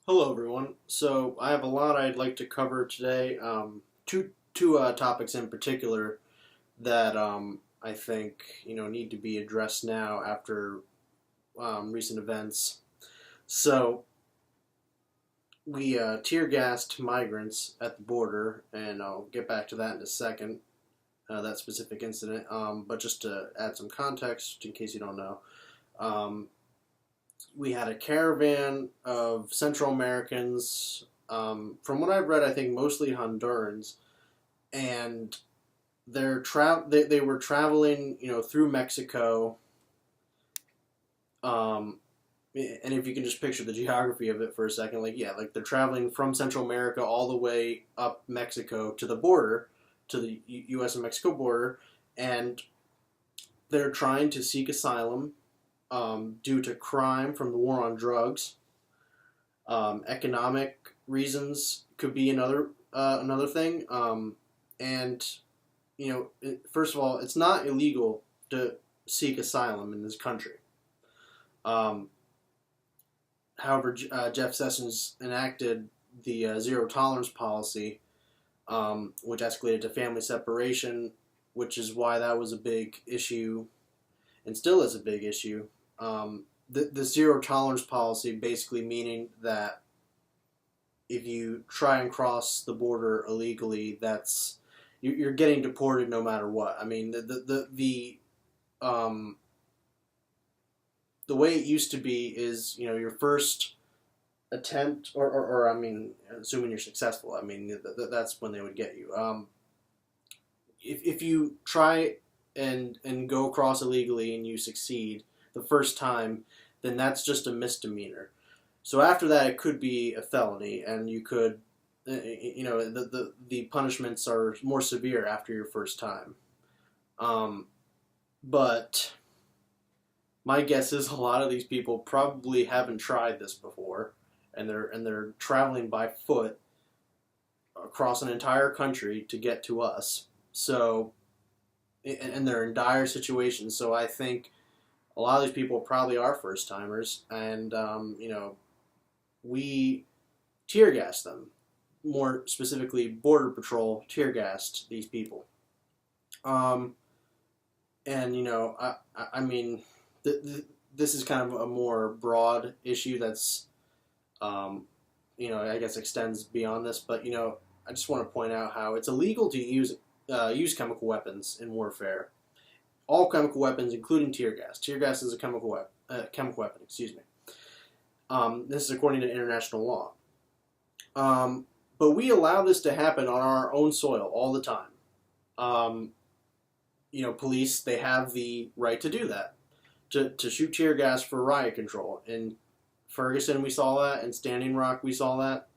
Hello, everyone. So I have a lot I'd like to cover today. Two topics in particular that I think need to be addressed now after recent events. So we tear gassed migrants at the border, and I'll get back to that in a second. That specific incident, but just to add some context in case you don't know. Um, we had a caravan of Central Americans. From what I've read, I think mostly Hondurans, and they were traveling, through Mexico. Um, and if you can just picture the geography of it for a second, like they're traveling from Central America all the way up Mexico to the border, to the U.S. and Mexico border, and they're trying to seek asylum due to crime from the war on drugs. Economic reasons could be another thing. And first of all, it's not illegal to seek asylum in this country. Um, However, Jeff Sessions enacted the zero tolerance policy, which escalated to family separation, which is why that was a big issue and still is a big issue. The zero tolerance policy basically meaning that if you try and cross the border illegally, you're getting deported no matter what. I mean, um, the way it used to be is your first attempt, or I mean, assuming you're successful, I mean that's when they would get you. If you try and go across illegally and you succeed the first time, then that's just a misdemeanor. So after that, it could be a felony, and you could, the punishments are more severe after your first time. Um, but my guess is a lot of these people probably haven't tried this before, and they're traveling by foot across an entire country to get to us. So, and they're in dire situations. So I think a lot of these people probably are first timers, and we tear gassed them. More specifically, Border Patrol tear gassed these people. Um, and I mean, this is kind of a more broad issue that's, I guess extends beyond this. But I just want to point out how it's illegal to use chemical weapons in warfare. All chemical weapons, including tear gas. Tear gas is a chemical weapon. Excuse me. This is according to international law. But we allow this to happen on our own soil all the time. Um, Police, they have the right to do that, to shoot tear gas for riot control. In Ferguson, we saw that. In Standing Rock, we saw that.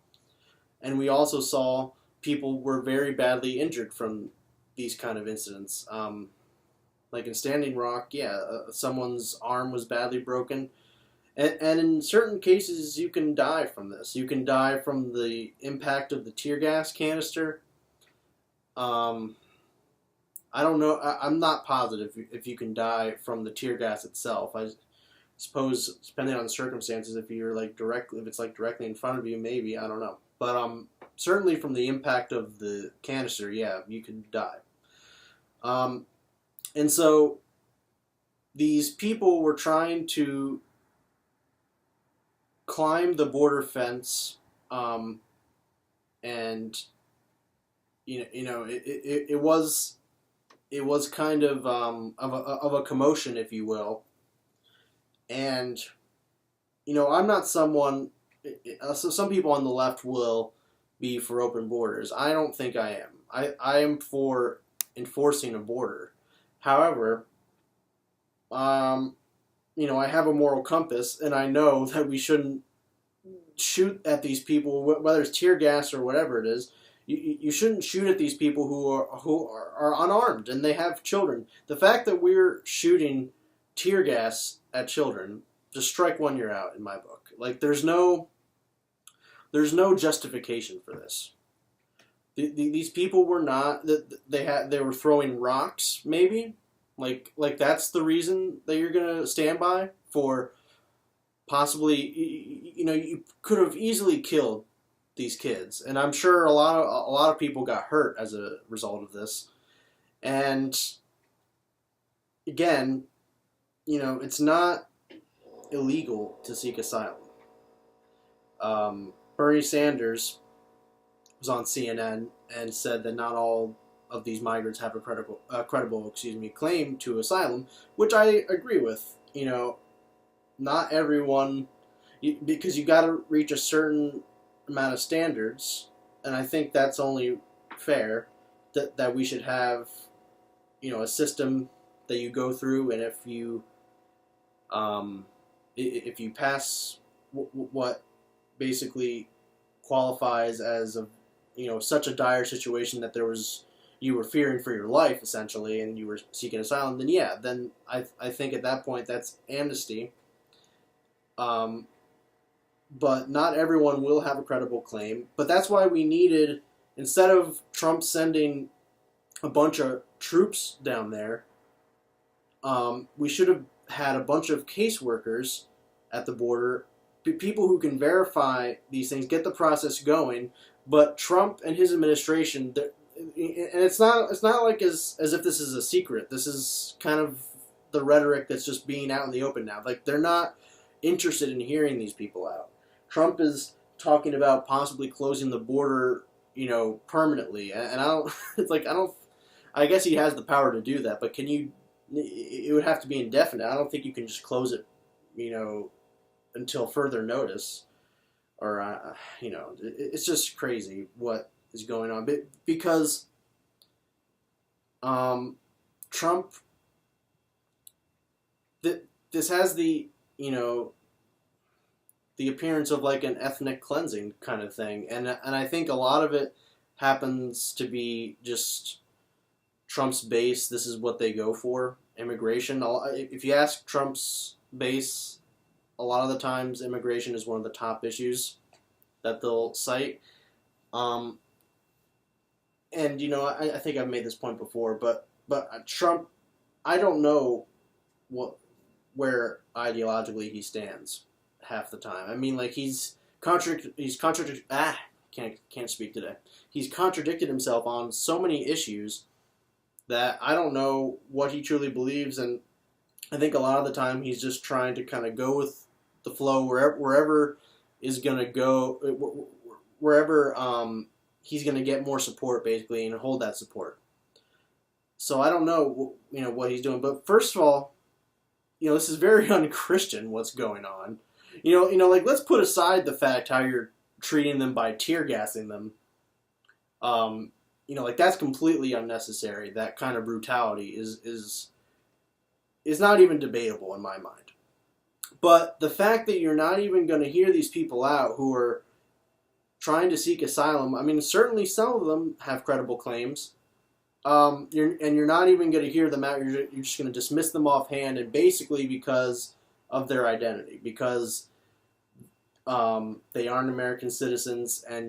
And we also saw people were very badly injured from these kind of incidents. Like in Standing Rock, yeah, someone's arm was badly broken. And in certain cases, you can die from this. You can die from the impact of the tear gas canister. Um, I don't know. I'm not positive if you can die from the tear gas itself. I suppose, depending on the circumstances, if it's like directly in front of you, maybe, I don't know. But certainly from the impact of the canister, yeah, you can die. And so these people were trying to climb the border fence, and it was kind of a commotion, if you will. And I'm not someone. So some people on the left will be for open borders. I don't think I am. I am for enforcing a border. However, I have a moral compass, and I know that we shouldn't shoot at these people, whether it's tear gas or whatever it is. You shouldn't shoot at these people who are unarmed and they have children. The fact that we're shooting tear gas at children, just strike one, you're out in my book. Like there's no justification for this. These people were not, they were throwing rocks, maybe, like that's the reason that you're gonna stand by for possibly, you could have easily killed these kids, and I'm sure a lot of people got hurt as a result of this. And again, it's not illegal to seek asylum. Bernie Sanders was on CNN and said that not all of these migrants have a credible claim to asylum, which I agree with. Not everyone, because you got to reach a certain amount of standards, and I think that's only fair that we should have, a system that you go through, and if you pass what basically qualifies as such a dire situation that you were fearing for your life essentially, and you were seeking asylum, then I think at that point that's amnesty. But not everyone will have a credible claim. But that's why we needed, instead of Trump sending a bunch of troops down there, we should have had a bunch of caseworkers at the border, people who can verify these things, get the process going. But Trump and his administration, and it's not like as if this is a secret. This is kind of the rhetoric that's just being out in the open now. Like, they're not interested in hearing these people out. Trump is talking about possibly closing the border, permanently, and I guess he has the power to do that, but it would have to be indefinite. I don't think you can just close it, until further notice, or, it's just crazy what is going on, because, Trump, this has the appearance of like an ethnic cleansing kind of thing, and I think a lot of it happens to be just Trump's base. This is what they go for: immigration. If you ask Trump's base, a lot of the times immigration is one of the top issues that they'll cite. And I think I've made this point before, but Trump, I don't know where ideologically he stands half the time. I mean, like, can't speak today. He's contradicted himself on so many issues that I don't know what he truly believes, and I think a lot of the time he's just trying to kind of go with the flow wherever is going to go, wherever he's going to get more support, basically, and hold that support. So I don't know, what he's doing. But first of all, this is very un-Christian what's going on. Like, let's put aside the fact how you're treating them by tear gassing them. Like, that's completely unnecessary. That kind of brutality is not even debatable in my mind. But the fact that you're not even going to hear these people out who are trying to seek asylum, I mean, certainly some of them have credible claims. You're not even going to hear them out. You're just going to dismiss them offhand, and basically because of their identity, because they aren't American citizens, and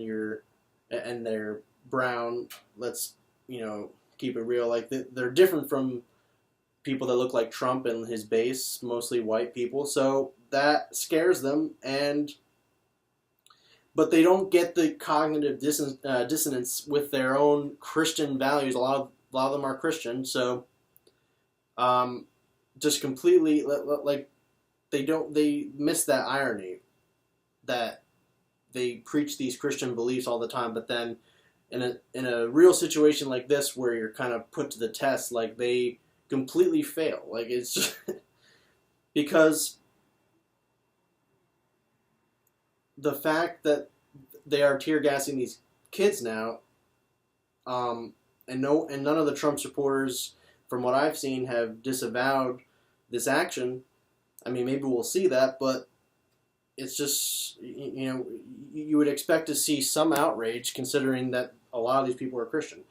they're brown. Let's keep it real. Like, they're different from people that look like Trump and his base, mostly white people. So that scares them, but they don't get the cognitive dissonance with their own Christian values. A lot of them are Christian, so just completely like they miss that irony that they preach these Christian beliefs all the time, but then in a real situation like this where you're kind of put to the test, like, they completely fail. Like, it's just because the fact that they are tear gassing these kids now, and none of the Trump supporters, from what I've seen, have disavowed this action. I mean, maybe we'll see that, but it's just, you would expect to see some outrage considering that a lot of these people are Christian.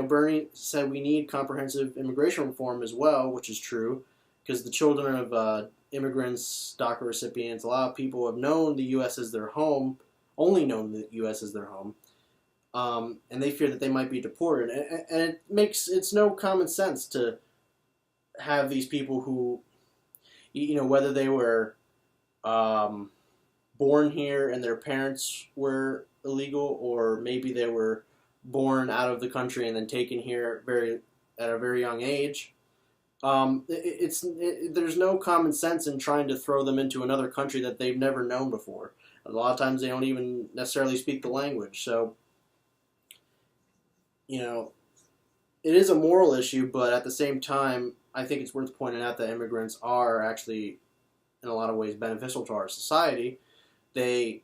Bernie said we need comprehensive immigration reform as well, which is true, because the children of immigrants, DACA recipients, a lot of people have known the U.S. as their home, only known the U.S. as their home, and they fear that they might be deported. And it's no common sense to have these people who, whether they were um, born here and their parents were illegal, or maybe they were born out of the country and then taken here at a very young age. There's no common sense in trying to throw them into another country that they've never known before. A lot of times they don't even necessarily speak the language. So, it is a moral issue, but at the same time, I think it's worth pointing out that immigrants are actually, in a lot of ways, beneficial to our society. They,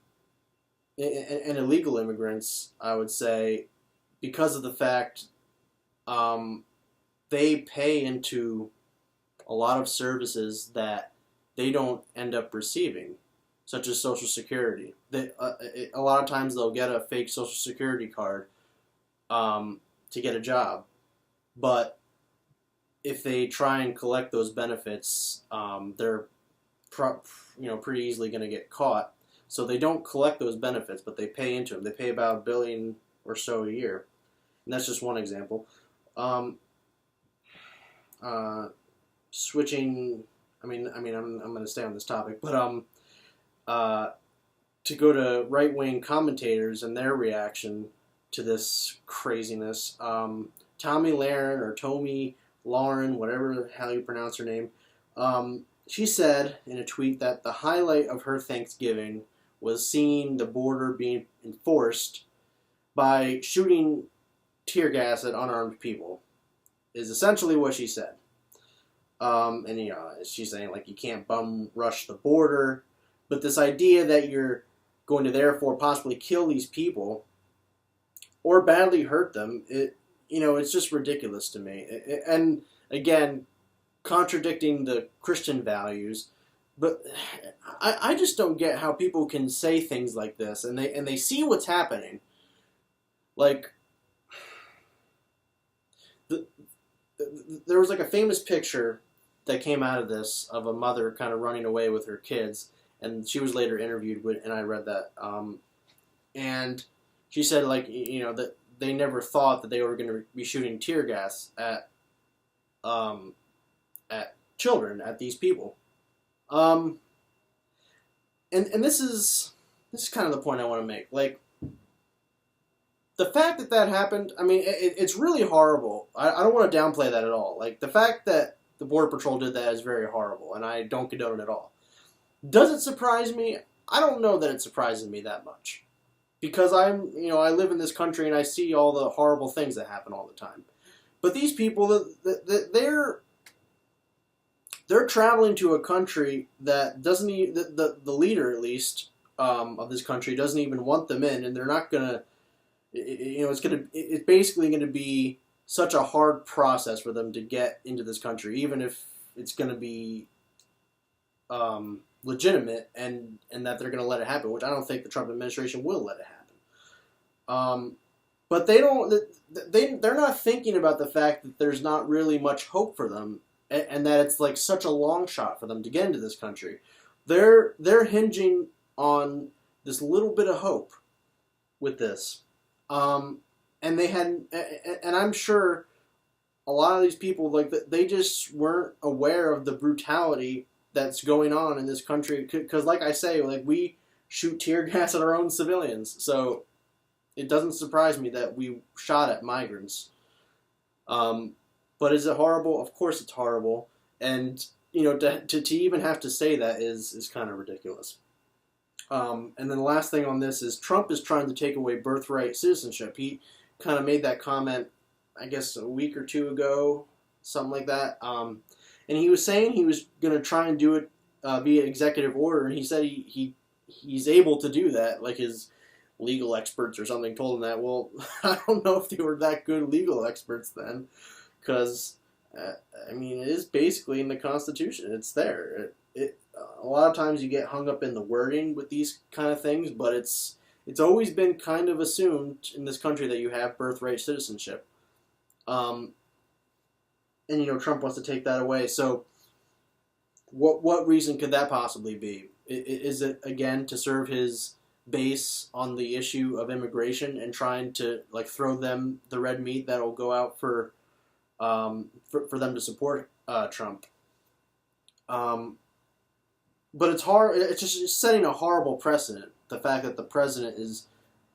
and illegal immigrants, I would say, because of the fact they pay into a lot of services that they don't end up receiving, such as Social Security. A lot of times they'll get a fake Social Security card to get a job, but if they try and collect those benefits, they're pretty easily going to get caught. So they don't collect those benefits, but they pay into them. They pay about $1 billion or so a year, and that's just one example. Switching. I'm going to stay on this topic, but to go to right-wing commentators and their reaction to this craziness. Tommy Lauren, whatever the hell you pronounce her name, she said in a tweet that the highlight of her Thanksgiving was seeing the border being enforced by shooting tear gas at unarmed people, is essentially what she said. And she's saying, like, you can't bum rush the border, but this idea that you're going to therefore possibly kill these people or badly hurt them, it's just ridiculous to me. And again, contradicting the Christian values, but I just don't get how people can say things like this, and they see what's happening. Like, there was like a famous picture that came out of this of a mother kind of running away with her kids, and she was later interviewed with, and I read that, and she said, like, that they never thought that they were going to be shooting tear gas at children, at these people. And this is kind of the point I want to make. Like, the fact that happened, it's really horrible. I don't want to downplay that at all. Like, the fact that the Border Patrol did that is very horrible, and I don't condone it at all. Does it surprise me? I don't know that it surprises me that much. Because I live in this country and I see all the horrible things that happen all the time. But these people, they're traveling to a country that doesn't even, the leader at least of this country doesn't even want them in, and they're not gonna, it's basically gonna be such a hard process for them to get into this country, even if it's gonna be legitimate and that they're going to let it happen, which I don't think the Trump administration will let it happen. But they're not thinking about the fact that there's not really much hope for them, and that it's like such a long shot for them to get into this country. They're hinging on this little bit of hope with this, and I'm sure a lot of these people, like, they just weren't aware of the brutality that's going on in this country, because like I say, like, we shoot tear gas at our own civilians, so it doesn't surprise me that we shot at migrants. But is it horrible? Of course it's horrible, and to even have to say that is kind of ridiculous. And then the last thing on this is Trump is trying to take away birthright citizenship. He kind of made that comment, I guess, a week or two ago, something like that. And he was saying he was going to try and do it via executive order, and he said he's able to do that. Like, his legal experts or something told him that. Well, I don't know if they were that good legal experts then, because, it is basically in the Constitution. It's there. A lot of times you get hung up in the wording with these kind of things, but it's always been kind of assumed in this country that you have birthright citizenship. And Trump wants to take that away. So, what reason could that possibly be? Is it, again, to serve his base on the issue of immigration and trying to, like, throw them the red meat that'll go out for for them to support Trump. But it's hard. It's just setting a horrible precedent. The fact that the president is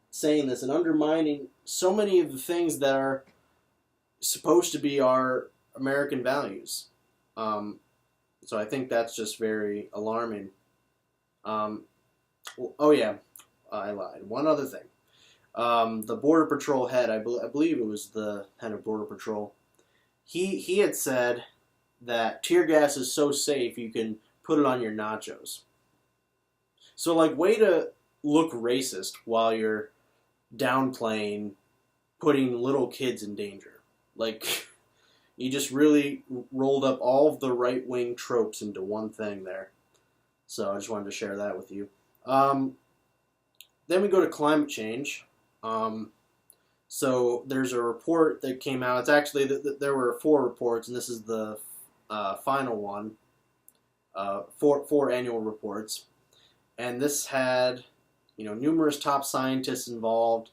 saying this and undermining so many of the things that are supposed to be our American values. So I think that's just very alarming. Oh yeah, I lied. One other thing. The Border Patrol head, I believe it was the head of Border Patrol, he had said that tear gas is so safe you can put it on your nachos. So, like, way to look racist while you're downplaying putting little kids in danger. Like, you just really rolled up all of the right-wing tropes into one thing there. So I just wanted to share that with you. Then we go to climate change. So there's a report that came out. It's actually, there were 4 reports, and this is the final one. 4 annual reports. And this had, numerous top scientists involved,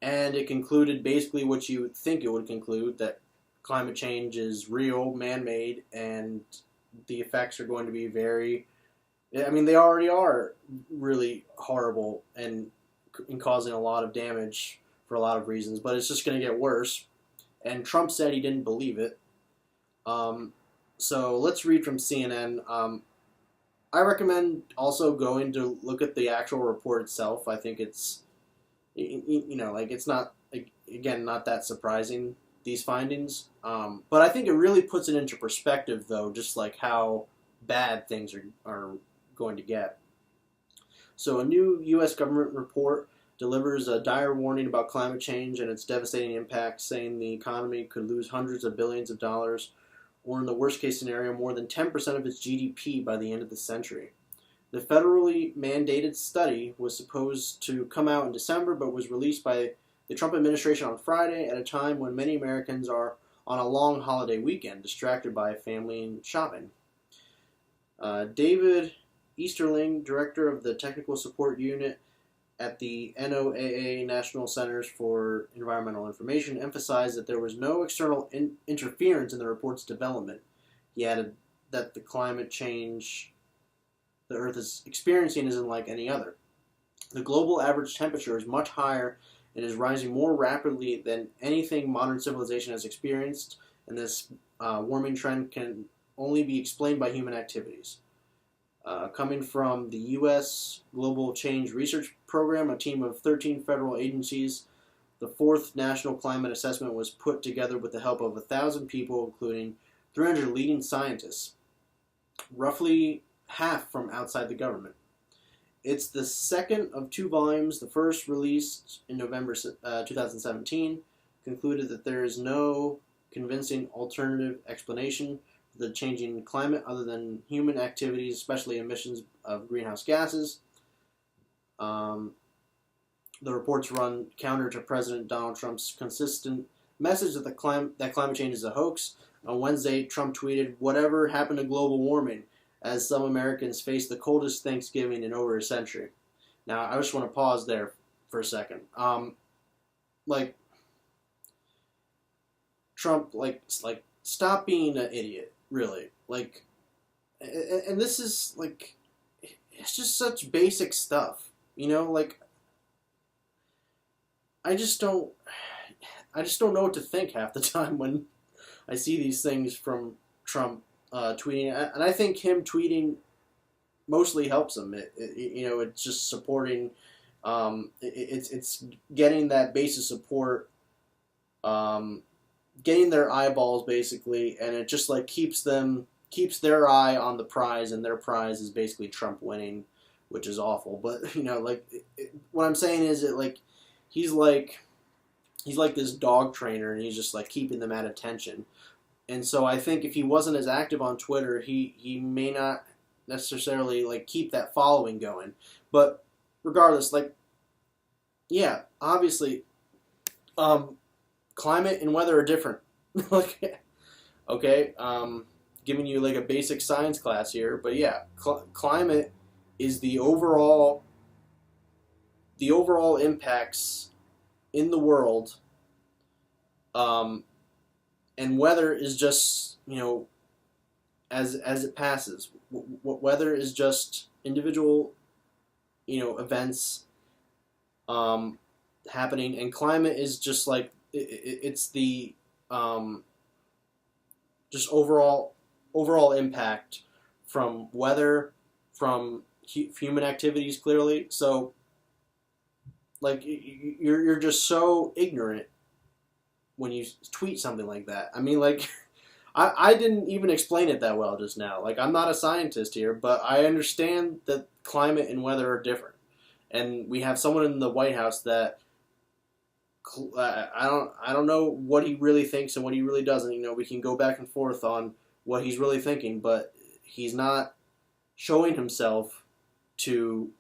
and it concluded basically what you would think it would conclude, that climate change is real, man-made, and the effects are going to be they already are really horrible and causing a lot of damage for a lot of reasons, but it's just going to get worse. And Trump said he didn't believe it. So let's read from CNN. I recommend also going to look at the actual report itself. I think it's, it's not, again, not that surprising, these findings. But I think it really puts it into perspective, though, just like how bad things are going to get. So a new U.S. government report delivers a dire warning about climate change and its devastating impacts, saying the economy could lose hundreds of billions of dollars, or in the worst-case scenario, more than 10% of its GDP by the end of the century. The federally mandated study was supposed to come out in December, but was released by the Trump administration on Friday at a time when many Americans are on a long holiday weekend, distracted by family and shopping. David Easterling, director of the Technical Support Unit at the NOAA National Centers for Environmental Information, emphasized that there was no external interference in the report's development. He added that the climate change the Earth is experiencing isn't like any other. The global average temperature is much higher and is rising more rapidly than anything modern civilization has experienced, and this warming trend can only be explained by human activities. Coming from the U.S. Global Change Research Program, a team of 13 federal agencies, the 4th National Climate Assessment was put together with the help of 1,000 people, including 300 leading scientists, roughly half from outside the government. It's the second of 2 volumes. The first, released in November 2017, concluded that there is no convincing alternative explanation the changing climate other than human activities, especially emissions of greenhouse gases. The reports run counter to President Donald Trump's consistent message that climate change is a hoax. On Wednesday, Trump tweeted, "Whatever happened to global warming?" as some Americans face the coldest Thanksgiving in over a century. Now, I just want to pause there for a second. Trump, stop being an idiot. Really, and this is, it's just such basic stuff, I just don't know what to think half the time when I see these things from Trump tweeting, and I think him tweeting mostly helps him. It's just supporting, it's getting that base of support, getting their eyeballs basically, and it just keeps their eye on the prize, and their prize is basically Trump winning, which is awful. But what I'm saying is he's like this dog trainer, and he's just keeping them at attention. And so I think if he wasn't as active on Twitter, he may not necessarily keep that following going. But regardless, obviously, climate and weather are different. Okay, giving you a basic science class here, but yeah, climate is the overall impacts in the world, and weather is just, as it passes. Weather is just individual, events happening, and climate is just like it's the just overall impact from weather, from human activities, clearly. So, like, you're just so ignorant when you tweet something like that. I mean, like, I didn't even explain it that well just now. Like, I'm not a scientist here, but I understand that climate and weather are different. And we have someone in the White House that I don't know what he really thinks and what he really doesn't. We can go back and forth on what he's really thinking, but he's not showing himself to,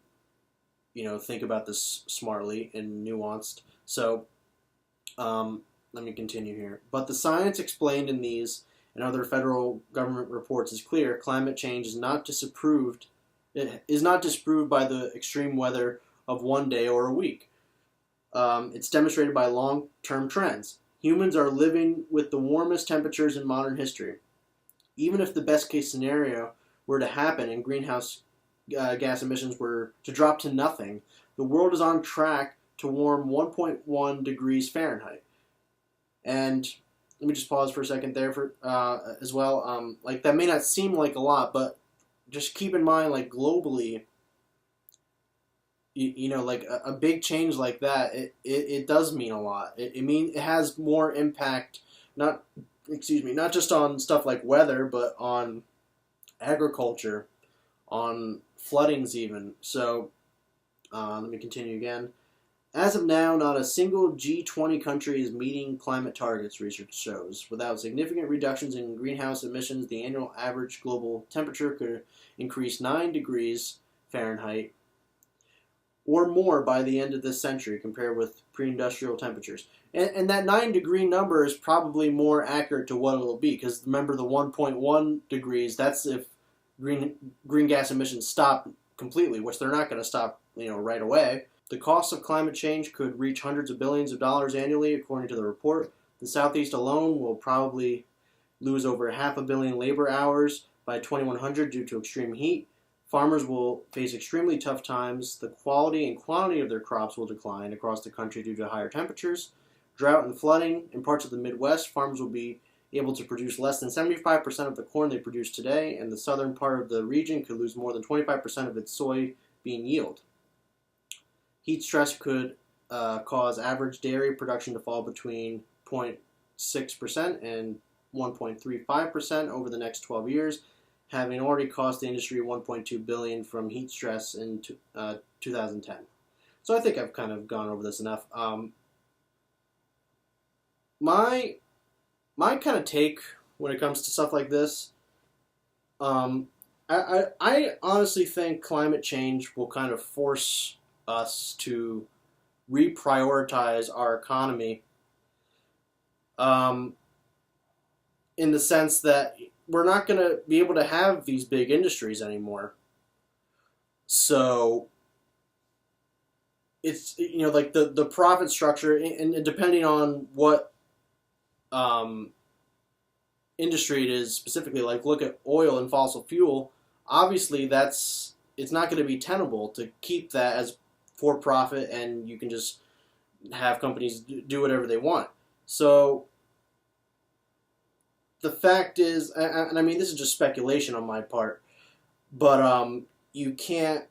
think about this smartly and nuanced. So, let me continue here. But the science explained in these and other federal government reports is clear. Climate change is not disapproved. It is not disproved by the extreme weather of one day or a week. It's demonstrated by long-term trends. Humans are living with the warmest temperatures in modern history. Even if the best-case scenario were to happen and greenhouse gas emissions were to drop to nothing, the world is on track to warm 1.1 degrees Fahrenheit. And let me just pause for a second there for as well. Like, that may not seem like a lot, but just keep in mind, like, globally, like a big change like that, it does mean a lot. It has more impact, not just on stuff like weather, but on agriculture, on floodings even. So, let me continue again. As of now, not a single G20 country is meeting climate targets, research shows. Without significant reductions in greenhouse emissions, the annual average global temperature could increase 9 degrees Fahrenheit or more by the end of this century compared with pre-industrial temperatures. And that 9-degree number is probably more accurate to what it will be, because remember the 1.1 degrees, that's if green gas emissions stop completely, which they're not going to stop right away. The cost of climate change could reach hundreds of billions of dollars annually, according to the report. The Southeast alone will probably lose over 500 million labor hours by 2100 due to extreme heat. Farmers will face extremely tough times. The quality and quantity of their crops will decline across the country due to higher temperatures. Drought and flooding. In parts of the Midwest, farmers will be able to produce less than 75% of the corn they produce today, and the southern part of the region could lose more than 25% of its soybean yield. Heat stress could cause average dairy production to fall between 0.6% and 1.35% over the next 12 years, having already cost the industry $1.2 billion from heat stress in 2010. So I think I've kind of gone over this enough. My kind of take when it comes to stuff like this, I honestly think climate change will kind of force us to reprioritize our economy, in the sense that we're not going to be able to have these big industries anymore. So it's, like the profit structure, and depending on what industry it is specifically, like look at oil and fossil fuel, obviously it's not going to be tenable to keep that as for profit, and you can just have companies do whatever they want. So the fact is, and I mean, this is just speculation on my part, but you can't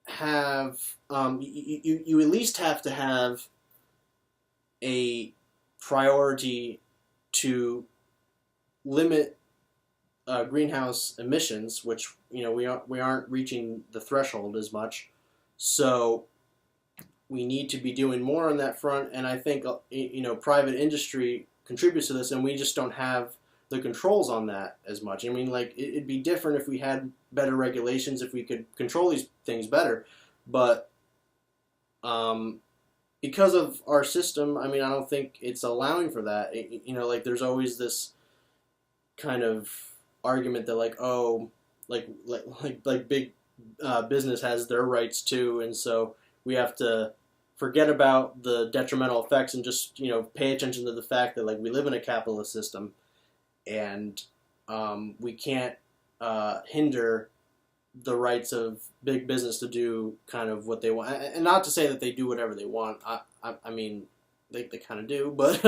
have, you at least have to have a priority to limit greenhouse emissions, which we aren't reaching the threshold as much. So we need to be doing more on that front, and I think private industry contributes to this, and we just don't have the controls on that as much. I mean, like, it'd be different if we had better regulations, if we could control these things better, but because of our system, I mean, I don't think it's allowing for that. Like, there's always this kind of argument that, like, oh, like big business has their rights too, and so we have to forget about the detrimental effects and just pay attention to the fact that like we live in a capitalist system, and we can't hinder the rights of big business to do kind of what they want. And not to say that they do whatever they want. I mean, they kind of do, but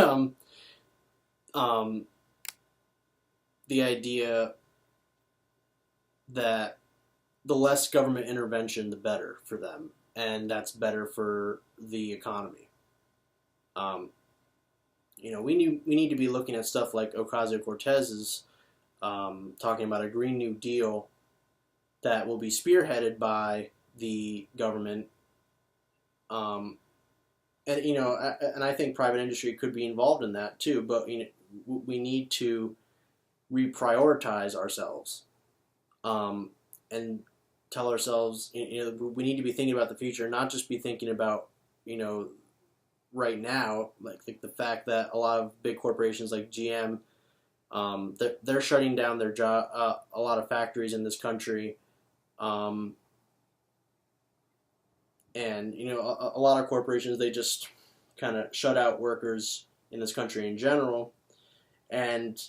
um, the idea that the less government intervention, the better for them, and that's better for the economy. Um, we need to be looking at stuff like Ocasio-Cortez's talking about a Green New Deal that will be spearheaded by the government, and I think private industry could be involved in that too. But we need to reprioritize ourselves, and tell ourselves we need to be thinking about the future, not just be thinking about right now, like the fact that a lot of big corporations like GM, they're shutting down their job, a lot of factories in this country, and a lot of corporations, they just kind of shut out workers in this country in general, and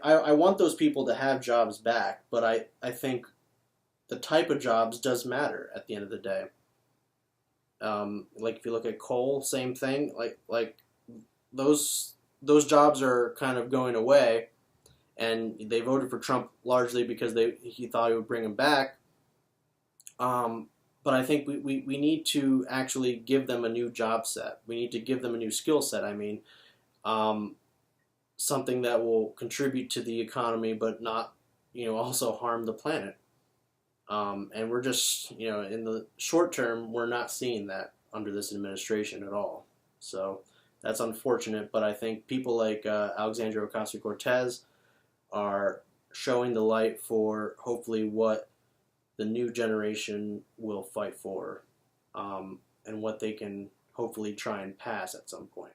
I want those people to have jobs back, but I think the type of jobs does matter at the end of the day. Like if you look at coal, same thing. Like those jobs are kind of going away, and they voted for Trump largely because he thought he would bring them back. But I think we need to actually give them a new job set. We need to give them a new skill set. I mean, something that will contribute to the economy, but not also harm the planet. And we're just, in the short term, we're not seeing that under this administration at all. So that's unfortunate, but I think people like Alexandria Ocasio-Cortez are showing the light for hopefully what the new generation will fight for, and what they can hopefully try and pass at some point.